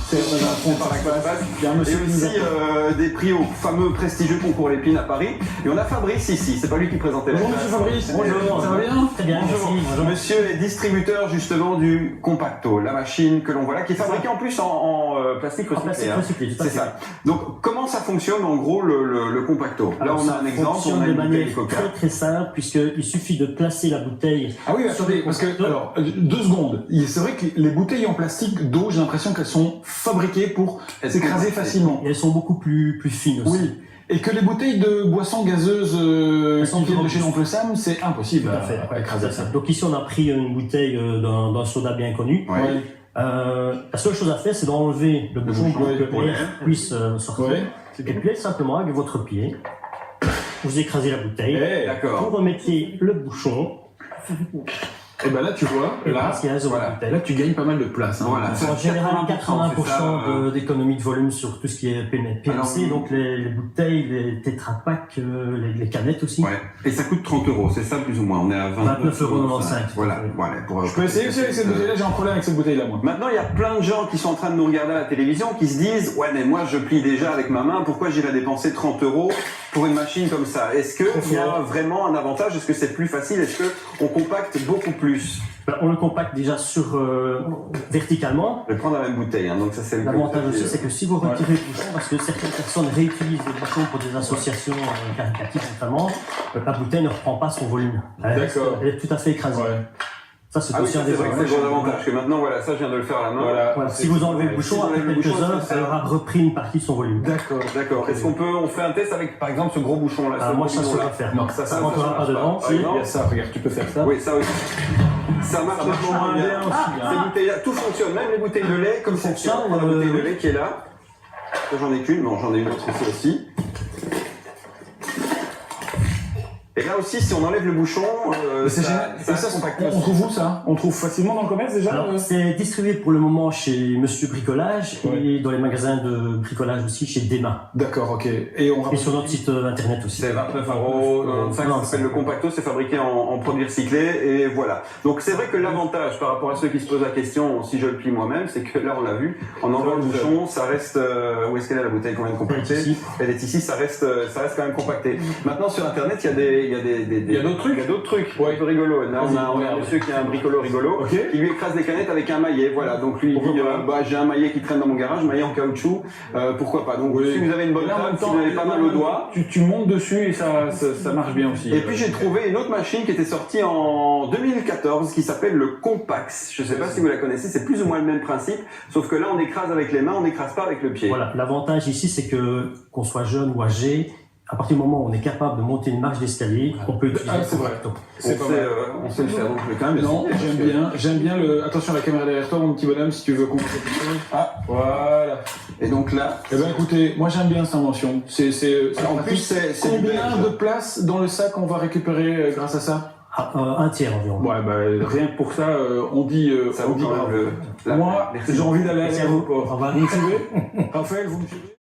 C'est par la Coface. Il y a un monsieur et aussi des prix au fameux prestigieux concours Lépine à Paris. Et on a Fabrice ici, c'est pas lui qui présentait la Bonjour classe. monsieur Fabrice, Bonjour. ça va bien? Très bien, Bonjour. merci. Bonjour. Monsieur est distributeur justement du Compacto, la machine que l'on voit là, qui est fabriquée en plus en plastique recyclé. Plastique recyclé, tout à C'est fait. ça. Donc comment ça fonctionne en gros le Compacto? Là Alors, on a ça un exemple, fonctionne on a de une bouteille manière de Coca. très très simple, puisqu'il suffit de placer la bouteille. Ah oui, attendez, parce que, alors, 2 secondes. C'est vrai que les bouteilles en plastique d'eau, j'ai l'impression qu'elles sont fabriquées pour s'écraser facilement. Et elles sont beaucoup plus fines aussi. Oui. Et que les bouteilles de boissons gazeuses sont qui viennent de plus chez l'oncle Sam, c'est impossible Tout à fait. à écraser ça. Donc ici on a pris une bouteille d'un soda bien connu. Ouais. La seule chose à faire, c'est d'enlever le bouchon pour que ouais. l'air puisse sortir. Ouais. Et puis simplement avec votre pied, vous écrasez la bouteille, Eh, D'accord. vous remettez le bouchon, et ben là, tu vois, et là, parce qu'il reste dans voilà. la bouteille. là, tu gagnes pas mal de place. Hein. Voilà. En général, 80% c'est ça, d'économie de volume sur tout ce qui est PMC, Alors, donc les bouteilles, les Tetra Pak, les canettes aussi. Ouais. Et ça coûte 30 €, c'est ça plus ou moins. On est à 29,95 €. Voilà. Voilà. Je peux essayer aussi avec cette bouteille-là, j'ai un problème avec cette bouteille-là, moi. Maintenant, il y a plein de gens qui sont en train de nous regarder à la télévision qui se disent « Ouais, mais moi, je plie déjà avec ma main, pourquoi j'irais dépenser 30 € pour une machine comme ça ?» Est-ce qu'il y a vraiment un avantage? Est-ce que c'est plus facile? Est-ce qu'on compacte beaucoup plus? On le compacte déjà verticalement. Je vais prendre la même bouteille, hein, donc ça c'est le L'avantage aussi, c'est que si vous retirez le bouchon, parce que certaines personnes réutilisent le bouchon pour des associations caritatives notamment, la bouteille ne reprend pas son volume. D'accord. Elle est tout à fait écrasée. Ouais. Ça, c'est Ah oui, aussi ça, un c'est des vrai que c'est avantages. le gros avantage, que maintenant, voilà, ça, je viens de le faire à la main. Voilà. Si vous enlevez le Si bouchon, vous après enlevez le quelques bouchon, heures, ça- elle aura repris une partie de son volume. D'accord. D'accord. Est-ce on fait un test avec, par exemple, ce gros bouchon-là? Ah, ce moi, gros ça, je sais bidon-là pas faire. Non, ça ça rentrera marche pas dedans. pas. Si. Ah, non. Il y a ça, regarde, tu peux faire ça. Oui, ça aussi. Ça marche vachement bien. Ces bouteilles-là, tout fonctionne, même les bouteilles de lait, comme c'est fonctionne, la bouteille de lait qui est là. Ça, j'en ai qu'une, bon, j'en ai une autre ici aussi. Et là aussi, si on enlève le bouchon, C'est génial. Et ça, on trouve où ça? On trouve facilement dans le commerce déjà? Alors, c'est distribué pour le moment chez Monsieur Bricolage et dans les magasins de bricolage aussi chez Dema. D'accord, ok. Et on Et rappelle. sur notre site internet aussi. C'est 29,95 €, ça s'appelle le Compacto, c'est fabriqué en produits recyclés, et voilà. Donc c'est vrai que l'avantage par rapport à ceux qui se posent la question, si je le plie moi-même, c'est que là on l'a vu, en enlevant le bouchon, ça reste, où est-ce qu'elle est la bouteille qu'on vient de compacter? Elle est ici, ça reste quand même compacté. Maintenant sur internet, il y a d'autres trucs un peu rigolos. Là on a un monsieur qui a un bricolo rigolo, qui lui écrase des canettes avec un maillet, voilà. Donc lui il dit, j'ai un maillet qui traîne dans mon garage, maillet en caoutchouc, pourquoi pas. Donc si vous avez une bonne table, si vous n'avez pas mal au doigt, tu montes dessus et ça marche bien aussi. et puis j'ai trouvé une autre machine qui était sortie en 2014 qui s'appelle le Compax. Je sais pas si vous la connaissez, c'est plus ou moins le même principe, sauf que là on écrase avec les mains, on n'écrase pas avec le pied. Voilà. L'avantage ici, c'est que qu'on soit jeune ou âgé, à partir du moment où on est capable de monter une marche d'escalier, on peut utiliser c'est vrai. On sait le faire, donc je vais quand même Non, essayer. j'aime bien le. Attention à la caméra derrière toi, mon petit bonhomme, si tu veux comprendre quelque chose. Ah, voilà. Et donc là, Eh ben écoutez, moi j'aime bien cette invention. en plus c'est du combien belge. de place dans le sac on va récupérer grâce à ça? un tiers environ. Ouais, bah rien que pour ça, on dit. Ça on vaut dit quand même bravo. la Moi, merci. j'ai envie d'aller à Merci à vous. l'aéroport. Au revoir. Vous me suivez Raphaël, vous me suivez?